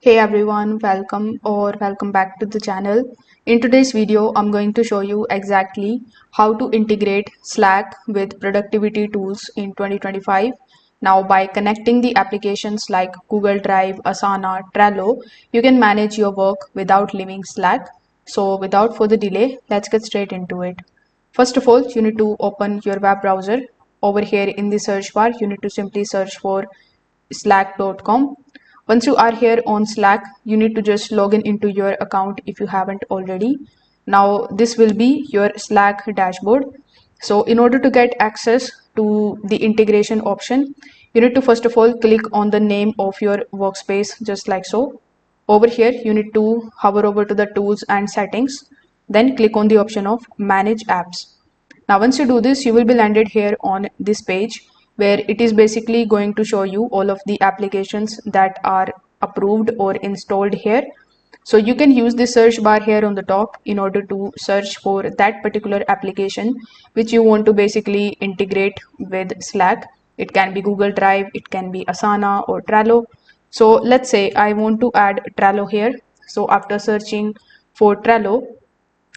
Hey everyone, welcome back to the channel. In today's video, I'm going to show you exactly how to integrate Slack with productivity tools in 2025. Now, by connecting the applications like Google Drive, Asana, Trello, you can manage your work without leaving Slack. So without further delay, let's get straight into it. First of all, you need to open your web browser. Over here in the search bar, you need to simply search for slack.com. Once you are here on Slack, you need to just log in into your account if you haven't already. Now, this will be your Slack dashboard. So, in order to get access to the integration option, you need to first of all click on the name of your workspace, just like so. Over here, you need to hover over to the tools and settings, then click on the option of manage apps. Now, once you do this, you will be landed here on this page where it is basically going to show you all of the applications that are approved or installed here. So you can use the search bar here on the top in order to search for that particular application which you want to basically integrate with Slack. It can be Google Drive, it can be Asana or Trello. So let's say I want to add Trello here. So after searching for Trello,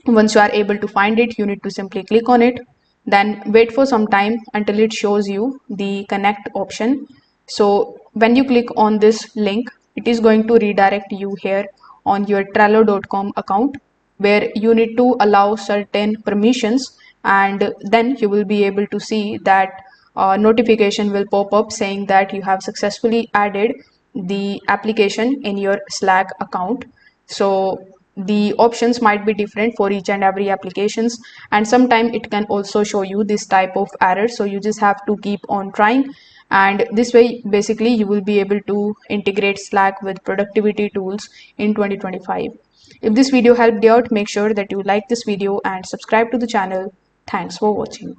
once you are able to find it, you need to simply click on it, then wait for some time until it shows you the connect option. So when you click on this link, it is going to redirect you here on your Trello.com account where you need to allow certain permissions, and then you will be able to see that notification will pop up saying that you have successfully added the application in your Slack account. So the options might be different for each and every applications, and sometimes it can also show you this type of error, so you just have to keep on trying, and this way basically you will be able to integrate Slack with productivity tools in 2025. If this video helped you out, make sure that you like this video and subscribe to the channel. Thanks for watching.